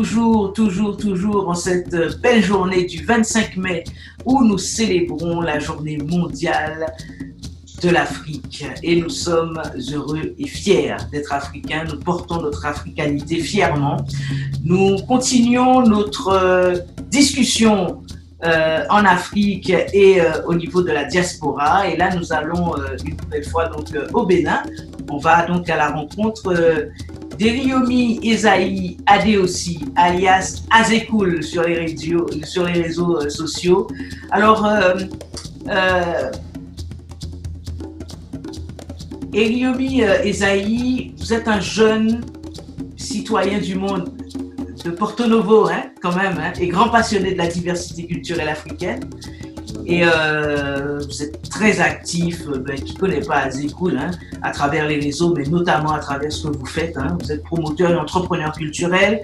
toujours en cette belle journée du 25 mai où nous célébrons la journée mondiale de l'Afrique. Et nous sommes heureux et fiers d'être africains. Nous portons notre africanité fièrement. Nous continuons notre discussion en Afrique et au niveau de la diaspora. Et là, nous allons une nouvelle fois donc, au Bénin. On va donc à la rencontre d'Eriomi Esaïe Adeosi, alias Azekoul sur les réseaux sociaux. Alors, Eriomi Esaïe, vous êtes un jeune citoyen du monde de Porto Novo, hein, quand même, hein, et grand passionné de la diversité culturelle africaine. Et vous êtes très actif, qui ne connaît pas Azekoul, hein, à travers les réseaux, mais notamment à travers ce que vous faites. Hein. Vous êtes promoteur et entrepreneur culturel.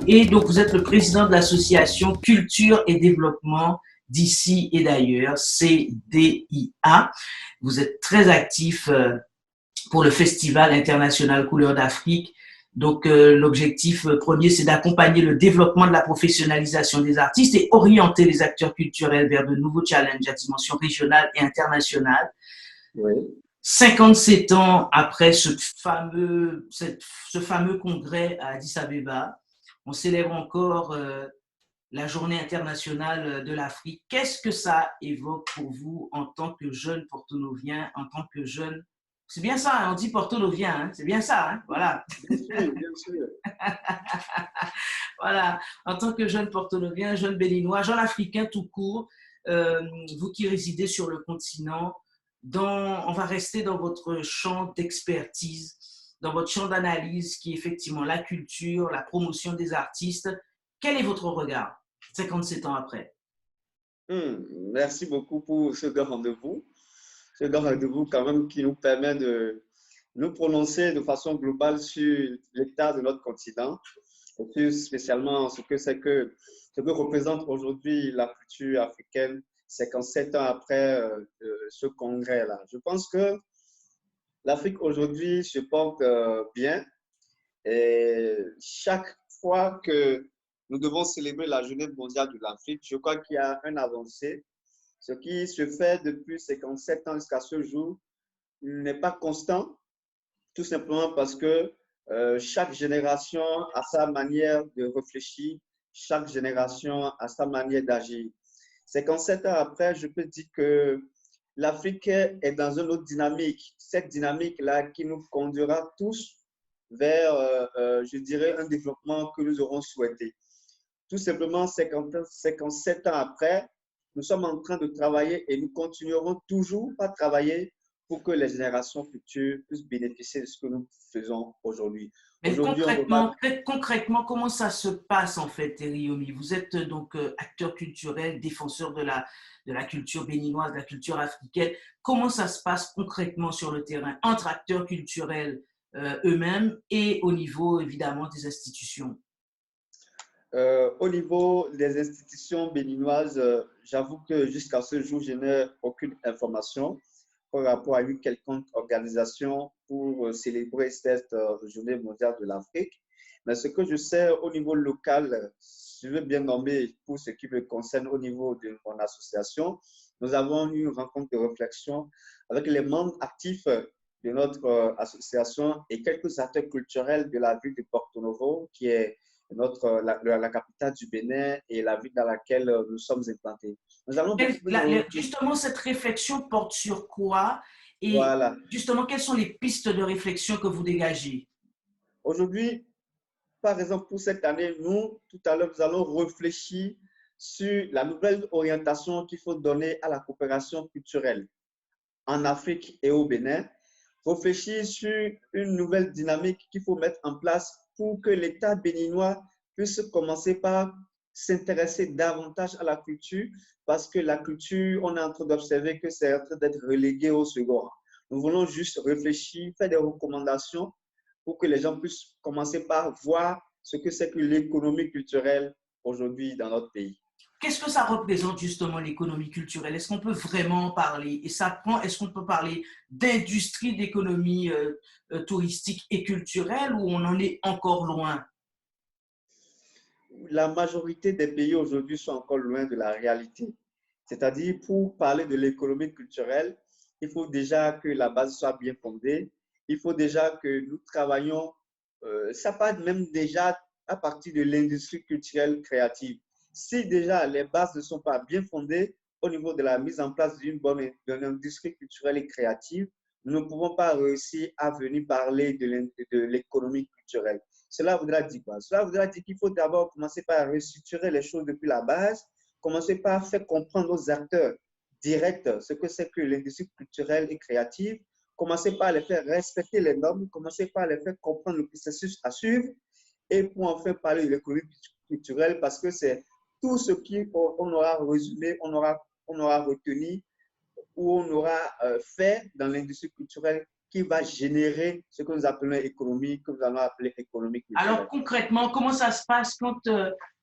Et donc, vous êtes le président de l'association Culture et Développement d'ici et d'ailleurs, CDIA. Vous êtes très actif pour le Festival international Couleurs d'Afrique. Donc, l'objectif premier, c'est d'accompagner le développement de la professionnalisation des artistes et orienter les acteurs culturels vers de nouveaux challenges à dimension régionale et internationale. Oui. 57 ans après ce fameux congrès à Addis Abeba, on célèbre encore la Journée internationale de l'Afrique. Qu'est-ce que ça évoque pour vous en tant que jeune porto-novien, en tant que jeune... C'est bien ça, hein, on dit porto-novien, hein, c'est bien ça, hein, voilà. Bien sûr, bien sûr. Voilà, en tant que jeune porto-novien, jeune béninois, jeune africain tout court, vous qui résidez sur le continent, on va rester dans votre champ d'expertise, dans votre champ d'analyse qui est effectivement la culture, la promotion des artistes. Quel est votre regard 57 ans après? Merci beaucoup pour ce grand rendez-vous. Ce grand rendez-vous quand même qui nous permet de nous prononcer de façon globale sur l'état de notre continent, et plus spécialement ce que représente aujourd'hui la culture africaine 57 ans après ce congrès-là. Je pense que l'Afrique aujourd'hui se porte bien et chaque fois que nous devons célébrer la Journée mondiale de l'Afrique, je crois qu'il y a une avancée. Ce qui se fait depuis 57 ans jusqu'à ce jour n'est pas constant, tout simplement parce que chaque génération a sa manière de réfléchir, chaque génération a sa manière d'agir. 57 ans après, je peux dire que l'Afrique est dans une autre dynamique. Cette dynamique-là qui nous conduira tous vers, je dirais, un développement que nous aurons souhaité. Tout simplement, 57 ans après, nous sommes en train de travailler et nous continuerons toujours à travailler pour que les générations futures puissent bénéficier de ce que nous faisons aujourd'hui. Mais concrètement, comment ça se passe en fait, Eriomi? Vous êtes donc acteur culturel, défenseur de la culture béninoise, de la culture africaine. Comment ça se passe concrètement sur le terrain entre acteurs culturels eux-mêmes et au niveau évidemment des institutions? Au niveau des institutions béninoises, j'avoue que jusqu'à ce jour, je n'ai aucune information par rapport à une quelconque organisation pour célébrer cette journée mondiale de l'Afrique. Mais ce que je sais au niveau local, je veux bien nommer pour ce qui me concerne au niveau de mon association, nous avons eu une rencontre de réflexion avec les membres actifs de notre association et quelques acteurs culturels de la ville de Porto Novo, qui est la capitale du Bénin et la ville dans laquelle nous sommes implantés. Justement, cette réflexion porte sur quoi? Et voilà. Justement, quelles sont les pistes de réflexion que vous dégagez? Aujourd'hui, par exemple, pour cette année, tout à l'heure, nous allons réfléchir sur la nouvelle orientation qu'il faut donner à la coopération culturelle en Afrique et au Bénin. Réfléchir sur une nouvelle dynamique qu'il faut mettre en place pour que l'État béninois puisse commencer par s'intéresser davantage à la culture, parce que la culture, on est en train d'observer que c'est en train d'être relégué au second rang. Nous voulons juste réfléchir, faire des recommandations pour que les gens puissent commencer par voir ce que c'est que l'économie culturelle aujourd'hui dans notre pays. Qu'est-ce que ça représente justement l'économie culturelle? Est-ce qu'on peut vraiment en parler? Et est-ce qu'on peut parler d'industrie d'économie touristique et culturelle ou on en est encore loin? la majorité des pays aujourd'hui sont encore loin de la réalité. C'est-à-dire, pour parler de l'économie culturelle, il faut déjà que la base soit bien fondée. Il faut déjà que nous travaillions, ça part même déjà à partir de l'industrie culturelle créative. Si déjà les bases ne sont pas bien fondées au niveau de la mise en place d'une bonne industrie culturelle et créative, nous ne pouvons pas réussir à venir parler de l'économie culturelle. Cela voudra dire quoi? Cela voudra dire qu'il faut d'abord commencer par restructurer les choses depuis la base, commencer par faire comprendre aux acteurs directs ce que c'est que l'industrie culturelle et créative, commencer par les faire respecter les normes, commencer par les faire comprendre le processus à suivre et pour enfin parler de l'économie culturelle parce que c'est tout ce qu'on aura résumé, on aura retenu ou on aura fait dans l'industrie culturelle qui va générer ce que nous appelons économie, que nous allons appeler économie culturelle. Alors concrètement, comment ça se passe quand,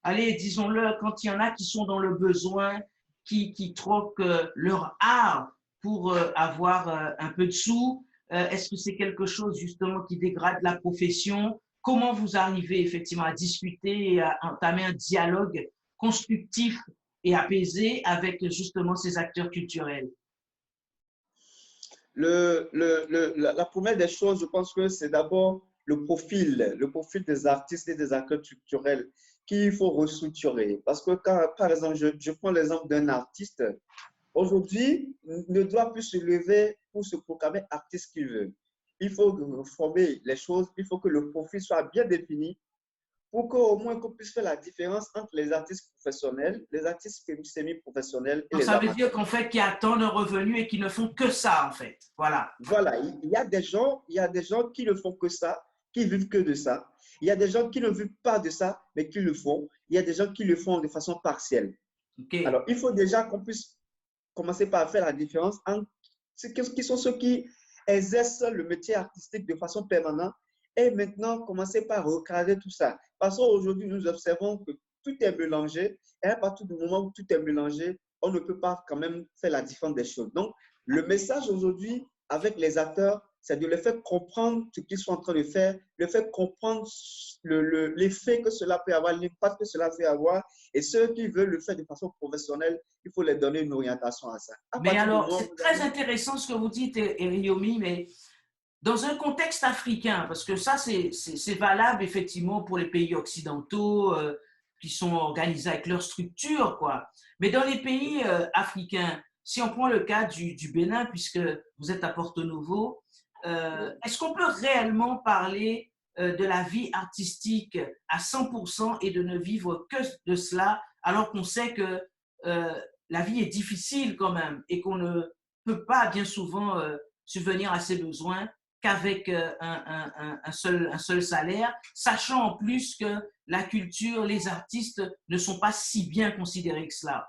allez, disons-le, quand il y en a qui sont dans le besoin, qui troquent leur art pour avoir un peu de sous? Est-ce que c'est quelque chose justement qui dégrade la profession? Comment vous arrivez effectivement à discuter et à entamer un dialogue constructif et apaisé avec justement ces acteurs culturels? La première des choses, je pense que c'est d'abord le profil des artistes et des acteurs culturels qu'il faut restructurer. Parce que quand, par exemple, je prends l'exemple d'un artiste, aujourd'hui, ne doit plus se lever pour se proclamer artiste qu'il veut. Il faut former les choses, il faut que le profil soit bien défini pour qu'au moins qu'on puisse faire la différence entre les artistes professionnels, les artistes semi-professionnels et Donc, les ça veut amateurs. dire qu'en fait, qui attendent un revenu et qui ne font que ça, en fait. Voilà. Voilà, il y a des gens qui ne font que ça, qui vivent que de ça. Il y a des gens qui ne vivent pas de ça, mais qui le font. Il y a des gens qui le font de façon partielle. Okay. Alors, il faut déjà qu'on puisse commencer par faire la différence entre qui sont ceux qui exercent le métier artistique de façon permanente et maintenant commencer par recadrer tout ça. Parce qu'aujourd'hui, nous observons que tout est mélangé et à partir du moment où tout est mélangé, on ne peut pas quand même faire la différence des choses. Donc, le message aujourd'hui avec les acteurs, c'est de les faire comprendre ce qu'ils sont en train de faire, de faire comprendre l'effet que cela peut avoir, l'impact que cela peut avoir. Et ceux qui veulent le faire de façon professionnelle, il faut les donner une orientation à ça. Mais alors, c'est très intéressant ce que vous dites, Eriomi, mais dans un contexte africain, parce que ça, c'est valable effectivement pour les pays occidentaux qui sont organisés avec leur structure, quoi. Mais dans les pays africains, si on prend le cas du Bénin, puisque vous êtes à Porto Novo, est-ce qu'on peut réellement parler de la vie artistique à 100% et de ne vivre que de cela, alors qu'on sait que la vie est difficile quand même et qu'on ne peut pas bien souvent subvenir à ses besoins qu'avec un seul salaire, sachant en plus que la culture, les artistes ne sont pas si bien considérés que cela.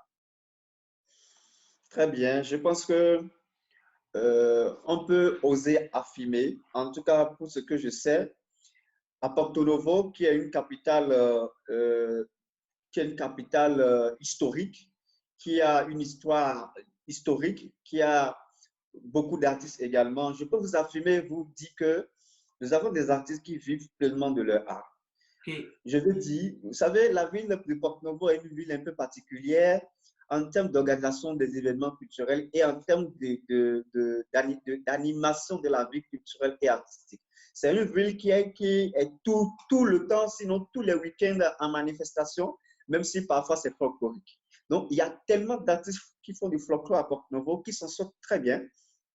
Très bien. Je pense que on peut oser affirmer, en tout cas pour ce que je sais, à Porto Novo, qui est une capitale historique, qui a une histoire historique, qui a beaucoup d'artistes également. Je peux vous affirmer, vous dire que nous avons des artistes qui vivent pleinement de leur art. Okay. Je veux dire, vous savez, la ville de Porto Novo est une ville un peu particulière en termes d'organisation des événements culturels et en termes d'animation de la vie culturelle et artistique. C'est une ville qui est tout le temps, sinon tous les week-ends en manifestation, même si parfois c'est folklorique. Donc, il y a tellement d'artistes qui font du folklore à Porto Novo qui s'en sortent très bien.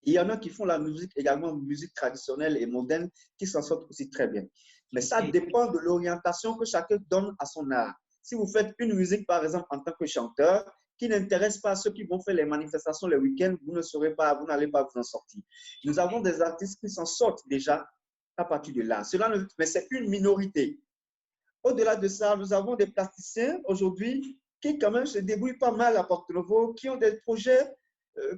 Il y en a qui font la musique également, musique traditionnelle et moderne, qui s'en sortent aussi très bien. Mais ça dépend de l'orientation que chacun donne à son art. Si vous faites une musique, par exemple, en tant que chanteur, qui n'intéresse pas ceux qui vont faire les manifestations les week-ends, vous n'allez pas vous en sortir. Nous avons des artistes qui s'en sortent déjà à partir de là. Mais c'est une minorité. Au-delà de ça, nous avons des plasticiens aujourd'hui qui quand même se débrouillent pas mal à Porto Novo, qui ont des projets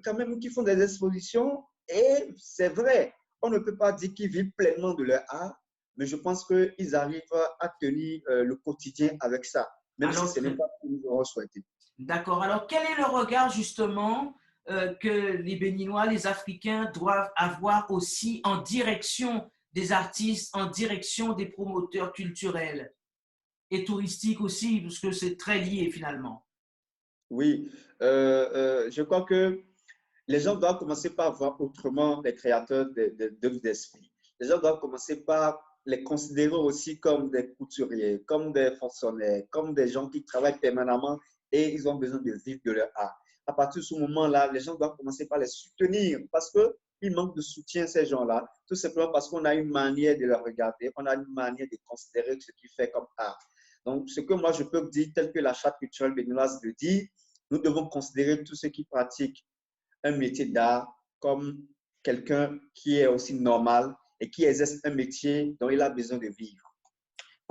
quand même qui font des expositions. Et c'est vrai, on ne peut pas dire qu'ils vivent pleinement de leur art, mais je pense qu'ils arrivent à tenir le quotidien avec ça, même si ce n'est pas ce que nous aurons souhaité. D'accord. Alors, quel est le regard justement que les Béninois, les Africains doivent avoir aussi en direction des artistes, en direction des promoteurs culturels? et touristique aussi, parce que c'est très lié finalement. Oui, je crois que les gens doivent commencer par voir autrement les créateurs d'œuvres d'esprit. Les gens doivent commencer par les considérer aussi comme des couturiers, comme des fonctionnaires, comme des gens qui travaillent permanemment et ils ont besoin de vivre de leur art. À partir de ce moment-là, les gens doivent commencer par les soutenir parce qu'il manque de soutien, ces gens-là, tout simplement parce qu'on a une manière de les regarder, on a une manière de considérer ce qu'ils font comme art. Donc, ce que moi je peux dire, tel que la charte culturelle béninoise le dit, nous devons considérer tous ceux qui pratiquent un métier d'art comme quelqu'un qui est aussi normal et qui exerce un métier dont il a besoin de vivre.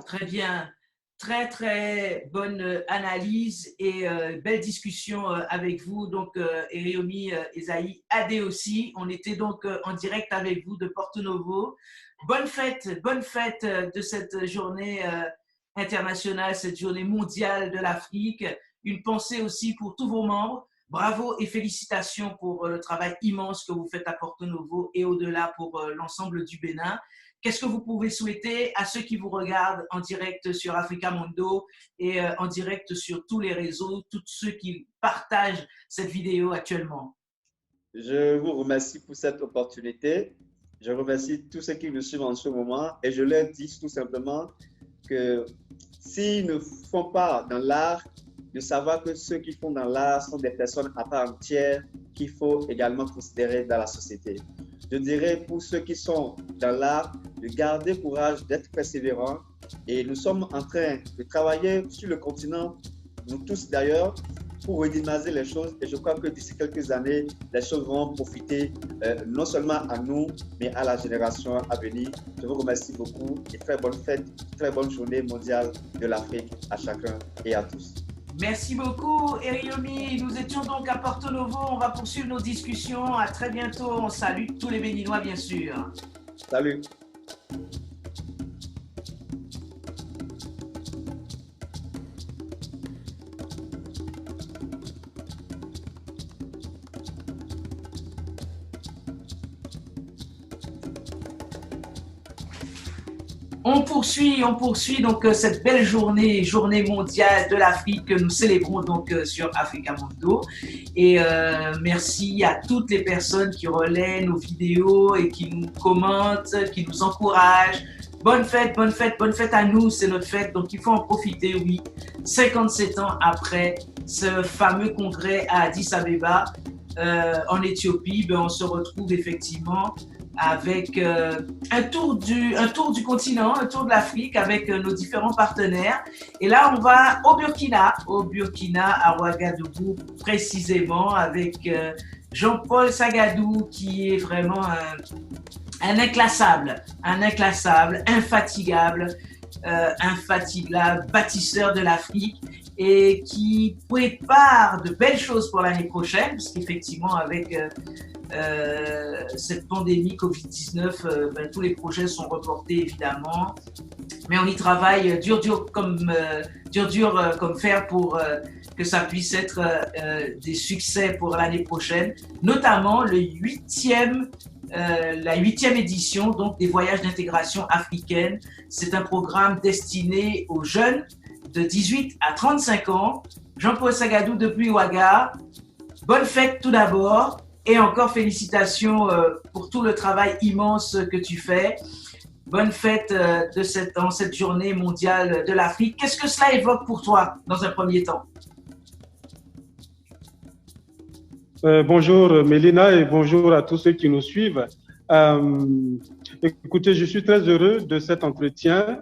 Très bien. Très, très bonne analyse et belle discussion avec vous. Donc, Eriomi Esaïe Adé aussi. On était donc en direct avec vous de Porto Novo. Bonne fête de cette journée internationale, cette journée mondiale de l'Afrique. Une pensée aussi pour tous vos membres. Bravo et félicitations pour le travail immense que vous faites à Porto Novo et au-delà pour l'ensemble du Bénin. Qu'est-ce que vous pouvez souhaiter à ceux qui vous regardent en direct sur Africa Mundo et en direct sur tous les réseaux, tous ceux qui partagent cette vidéo actuellement? Je vous remercie pour cette opportunité. Je remercie tous ceux qui me suivent en ce moment et je leur dis tout simplement que s'ils ne font pas dans l'art, de savoir que ceux qui font dans l'art sont des personnes à part entière qu'il faut également considérer dans la société. Je dirais pour ceux qui sont dans l'art, de garder courage, d'être persévérants. Et nous sommes en train de travailler sur le continent, nous tous d'ailleurs, pour redynamiser les choses. Et je crois que d'ici quelques années, les choses vont profiter non seulement à nous, mais à la génération à venir. Je vous remercie beaucoup et très bonne fête, très bonne journée mondiale de l'Afrique à chacun et à tous. Merci beaucoup, Eriomi. Nous étions donc à Porto Novo. On va poursuivre nos discussions. À très bientôt. On salue tous les Béninois, bien sûr. Salut. On poursuit donc cette belle journée mondiale de l'Afrique que nous célébrons donc sur Africa Mundo. Et merci à toutes les personnes qui relaient nos vidéos et qui nous commentent, qui nous encouragent. Bonne fête, bonne fête, bonne fête à nous, c'est notre fête, donc il faut en profiter, oui. 57 ans après ce fameux congrès à Addis Abeba, en Éthiopie, ben on se retrouve effectivement avec un tour du continent, un tour de l'Afrique avec nos différents partenaires. Et là, on va au Burkina, à Ouagadougou précisément, avec Jean-Paul Sagadou, qui est vraiment un inclassable, infatigable, bâtisseur de l'Afrique et qui prépare de belles choses pour l'année prochaine, parce qu'effectivement, avec cette pandémie Covid-19, ben, tous les projets sont reportés évidemment, mais on y travaille dur comme fer pour que ça puisse être des succès pour l'année prochaine, notamment la huitième édition donc des voyages d'intégration africaine. C'est un programme destiné aux jeunes de 18 à 35 ans. Jean-Paul Sagadou depuis Ouaga. Bonne fête tout d'abord et encore félicitations pour tout le travail immense que tu fais. Bonne fête en cette journée mondiale de l'Afrique. Qu'est-ce que cela évoque pour toi dans un premier temps? Bonjour Mélina et bonjour à tous ceux qui nous suivent. Écoutez, je suis très heureux de cet entretien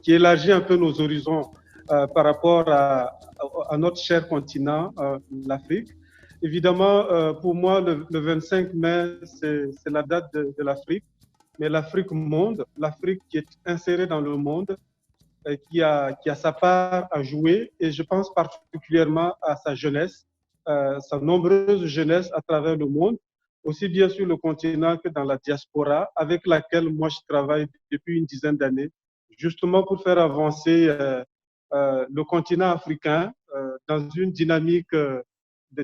qui élargit un peu nos horizons par rapport à notre cher continent, l'Afrique. Évidemment, pour moi, le 25 mai, c'est la date de l'Afrique, mais l'Afrique monde, l'Afrique qui est insérée dans le monde, qui a sa part à jouer, et je pense particulièrement à sa jeunesse, sa nombreuse jeunesse à travers le monde, aussi bien sur le continent que dans la diaspora, avec laquelle moi je travaille depuis une dizaine d'années, justement pour faire avancer le continent africain dans une dynamique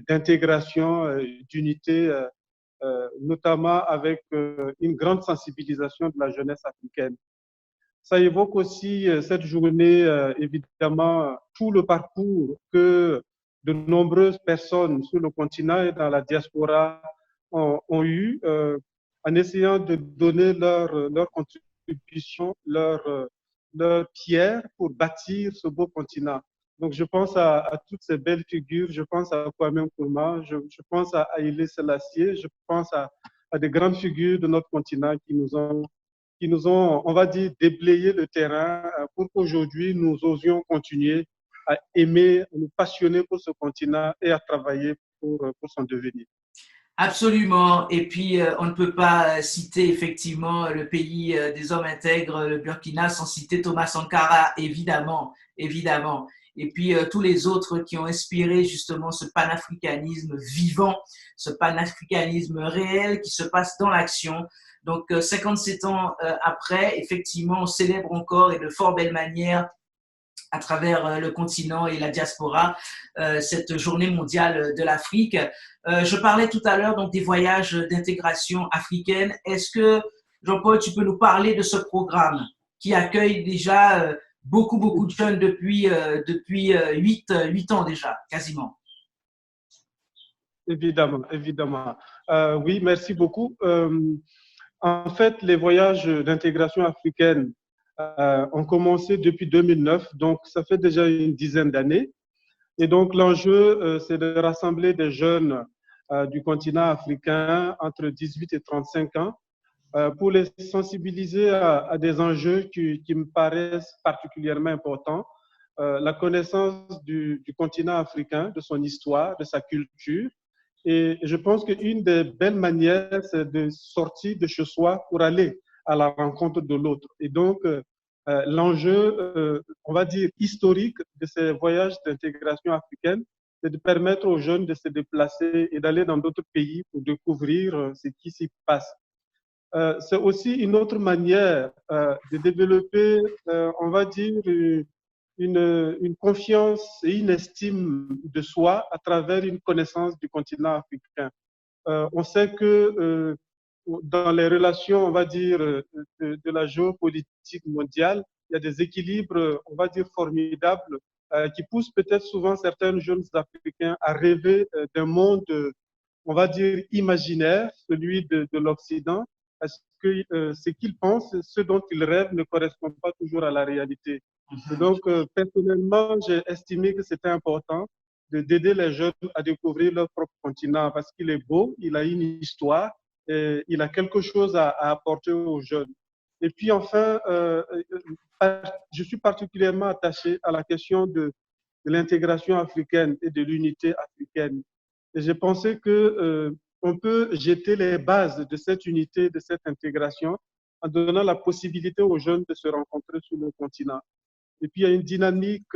d'intégration, d'unité, notamment avec une grande sensibilisation de la jeunesse africaine. ça évoque aussi cette journée, évidemment, tout le parcours que de nombreuses personnes sur le continent et dans la diaspora ont eu en essayant de donner leur contribution, leur pierre pour bâtir ce beau continent. Donc, je pense à toutes ces belles figures, je pense à Kwame Nkrumah, je pense à Haïlé Sélassié, je pense à des grandes figures de notre continent qui nous ont, on va dire, déblayé le terrain pour qu'aujourd'hui nous osions continuer à aimer, à nous passionner pour ce continent et à travailler pour son devenir. Absolument. Et puis, on ne peut pas citer effectivement le pays des hommes intègres, le Burkina, sans citer Thomas Sankara, évidemment, évidemment. Et puis, tous les autres qui ont inspiré justement ce panafricanisme vivant, ce panafricanisme réel qui se passe dans l'action. Donc, 57 ans après, effectivement, on célèbre encore et de fort belle manière à travers le continent et la diaspora, cette journée mondiale de l'Afrique. Je parlais tout à l'heure donc des voyages d'intégration africaine. Est-ce que, Jean-Paul, tu peux nous parler de ce programme qui accueille déjà beaucoup de jeunes depuis 8 ans déjà, quasiment? Évidemment, évidemment. Oui, merci beaucoup. En fait, les voyages d'intégration africaine ont commencé depuis 2009, donc ça fait déjà une dizaine d'années. Et donc l'enjeu, c'est de rassembler des jeunes du continent africain entre 18 et 35 ans pour les sensibiliser à des enjeux qui me paraissent particulièrement importants. La connaissance du continent africain, de son histoire, de sa culture. Et je pense qu'une des belles manières, c'est de sortir de chez soi pour aller à la rencontre de l'autre. Et donc, l'enjeu, on va dire, historique de ces voyages d'intégration africaine, c'est de permettre aux jeunes de se déplacer et d'aller dans d'autres pays pour découvrir ce qui s'y passe. C'est aussi une autre manière de développer, on va dire, une confiance et une estime de soi à travers une connaissance du continent africain. On sait que dans les relations, on va dire, de la géopolitique mondiale, il y a des équilibres, on va dire, formidables qui poussent peut-être souvent certains jeunes Africains à rêver d'un monde, on va dire, imaginaire, celui de l'Occident, parce que ce qu'ils pensent, ce dont ils rêvent ne correspond pas toujours à la réalité. Et donc, personnellement, j'ai estimé que c'était important d'aider les jeunes à découvrir leur propre continent parce qu'il est beau, il a une histoire, et il a quelque chose à apporter aux jeunes. Et puis enfin, je suis particulièrement attaché à la question de l'intégration africaine et de l'unité africaine. Et j'ai pensé que on peut jeter les bases de cette unité, de cette intégration, en donnant la possibilité aux jeunes de se rencontrer sur le continent. Et puis, il y a une dynamique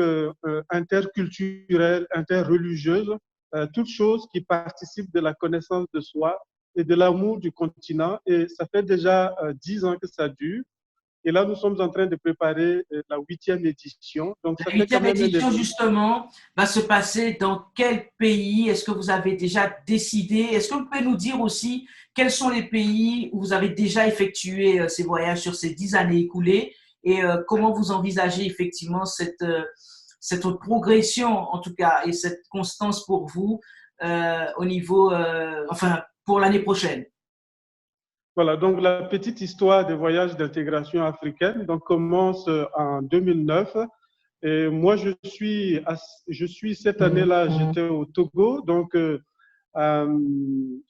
interculturelle, interreligieuse, toutes choses qui participent de la connaissance de soi et de l'amour du continent. Et ça fait déjà 10 ans que ça dure. Et là, nous sommes en train de préparer la 8e édition. Donc, ça La fait quand huitième même un édition, événement. justement, va se passer dans quel pays? Est-ce que vous avez déjà décidé? Est-ce que vous pouvez nous dire aussi quels sont les pays où vous avez déjà effectué ces voyages sur ces 10 années écoulées et comment vous envisagez effectivement cette progression, en tout cas, et cette constance pour vous au niveau, enfin, pour l'année prochaine? Voilà, donc la petite histoire des voyages d'intégration africaine donc, commence en 2009. Et moi, je suis cette année-là, j'étais au Togo, donc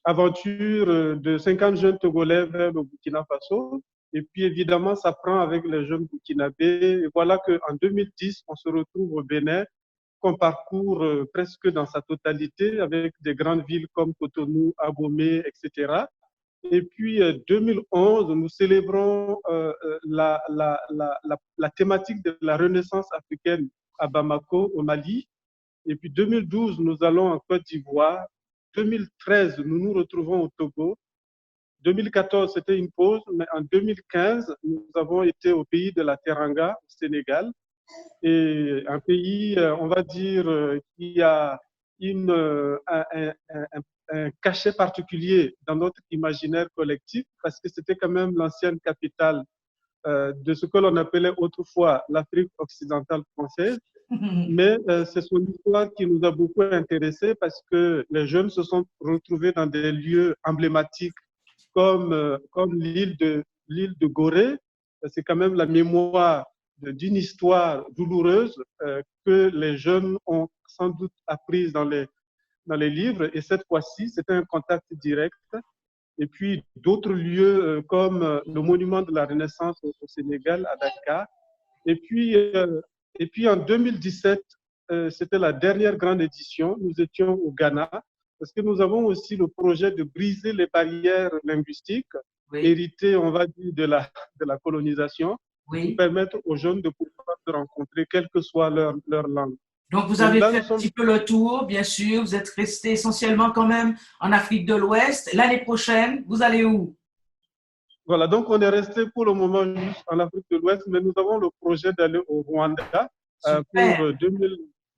aventure de 50 jeunes Togolais vers le Burkina Faso. Et puis évidemment, ça prend avec les jeunes burkinabés. Et voilà qu'en 2010, on se retrouve au Bénin, qu'on parcourt presque dans sa totalité avec des grandes villes comme Cotonou, Abomey, etc. Et puis, 2011, nous célébrons la thématique de la Renaissance africaine à Bamako, au Mali. Et puis, 2012, nous allons en Côte d'Ivoire. 2013, nous nous retrouvons au Togo. 2014, c'était une pause, mais en 2015, nous avons été au pays de la Teranga, au Sénégal. Et un pays, on va dire, qui a un cachet particulier dans notre imaginaire collectif parce que c'était quand même l'ancienne capitale de ce que l'on appelait autrefois l'Afrique occidentale française. Mais c'est son histoire qui nous a beaucoup intéressés parce que les jeunes se sont retrouvés dans des lieux emblématiques comme l'île de Gorée. C'est quand même la mémoire d'une histoire douloureuse que les jeunes ont sans doute apprise dans les livres. Et cette fois-ci, c'était un contact direct. Et puis d'autres lieux comme le monument de la Renaissance au Sénégal, à Dakar. Et puis en 2017, c'était la dernière grande édition. Nous étions au Ghana parce que nous avons aussi le projet de briser les barrières linguistiques héritées, on va dire, de la colonisation, pour permettre aux jeunes de pouvoir se rencontrer, quelle que soit leur langue. Donc, vous avez fait un petit peu le tour, bien sûr. Vous êtes resté essentiellement quand même en Afrique de l'Ouest. L'année prochaine, vous allez où? Voilà, donc on est resté pour le moment juste en Afrique de l'Ouest, mais nous avons le projet d'aller au Rwanda pour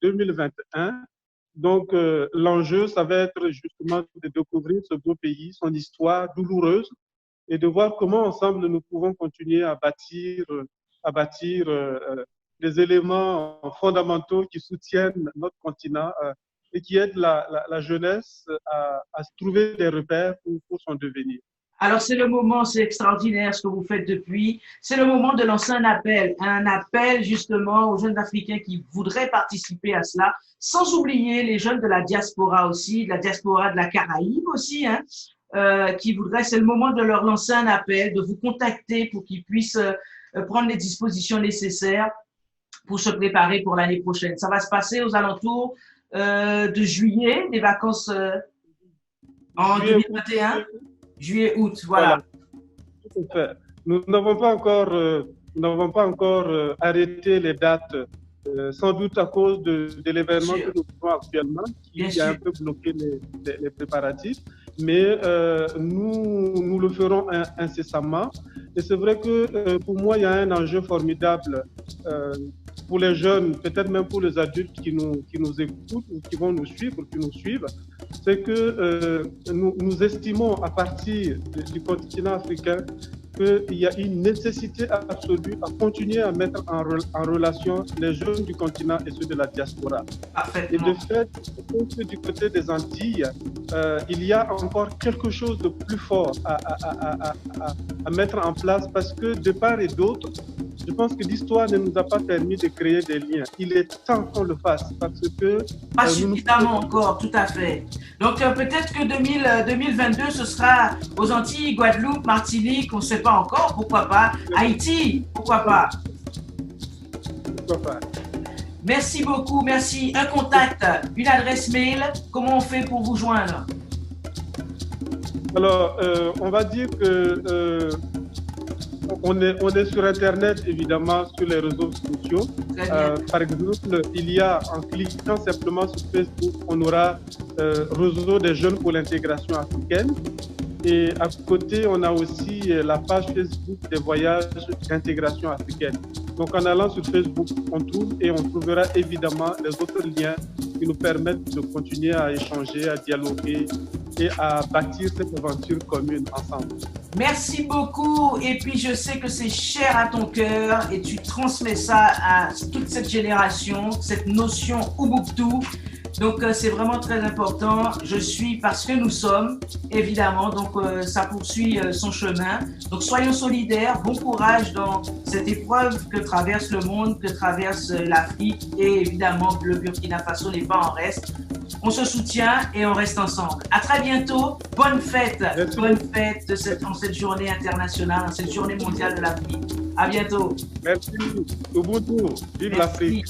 2021. Donc, l'enjeu, ça va être justement de découvrir ce beau pays, son histoire douloureuse, et de voir comment ensemble nous pouvons continuer à bâtir des éléments fondamentaux qui soutiennent notre continent et qui aident la jeunesse à se trouver des repères pour son devenir. Alors, c'est le moment, c'est extraordinaire ce que vous faites depuis. C'est le moment de lancer un appel justement aux jeunes Africains qui voudraient participer à cela, sans oublier les jeunes de la diaspora aussi, de la diaspora de la Caraïbe aussi, qui voudraient, c'est le moment de leur lancer un appel, de vous contacter pour qu'ils puissent prendre les dispositions nécessaires pour se préparer pour l'année prochaine. Ça va se passer aux alentours de juillet, des vacances en 2021. Juillet, août, voilà. Nous n'avons pas encore arrêté les dates, sans doute à cause de l'événement que nous vivons actuellement, qui a un peu bloqué les préparatifs. Mais nous le ferons incessamment. Et c'est vrai que pour moi, il y a un enjeu formidable pour les jeunes, peut-être même pour les adultes qui nous écoutent ou qui vont nous suivre, qui nous suivent, c'est que nous estimons à partir du continent africain qu'il y a une nécessité absolue à continuer à mettre en relation les jeunes du continent et ceux de la diaspora. Et de fait, du côté des Antilles, il y a encore quelque chose de plus fort à mettre en place parce que de part et d'autre, je pense que l'histoire ne nous a pas permis de créer des liens. Il est temps qu'on le fasse parce que... Pas suffisamment encore, tout à fait. Donc peut-être que 2022, ce sera aux Antilles, Guadeloupe, Martinique, on ne sait pas encore, pourquoi pas. Haïti, pourquoi pas. Pourquoi pas. Merci beaucoup, merci. Un contact, une adresse mail, comment on fait pour vous joindre? Alors, on va dire que... On est sur Internet, évidemment, sur les réseaux sociaux. Par exemple, il y a, en cliquant simplement sur Facebook, on aura Réseau des jeunes pour l'intégration africaine. Et à côté, on a aussi la page Facebook des voyages d'intégration africaine. Donc, en allant sur Facebook, on trouve et on trouvera évidemment les autres liens qui nous permettent de continuer à échanger, à dialoguer et à bâtir cette aventure commune ensemble. Merci beaucoup. Et puis, je sais que c'est cher à ton cœur et tu transmets ça à toute cette génération, cette notion Ubuntu. Donc, c'est vraiment très important. Je suis parce que nous sommes, évidemment. Donc, ça poursuit son chemin. Donc, soyons solidaires. Bon courage dans cette épreuve que traverse le monde, que traverse l'Afrique. Et évidemment, le Burkina Faso n'est pas en reste. On se soutient et on reste ensemble. À très bientôt. Bonne fête. Merci. Bonne fête en cette journée internationale, en cette journée mondiale de l'Afrique. À bientôt. Merci. Ubuntu. Vive l'Afrique.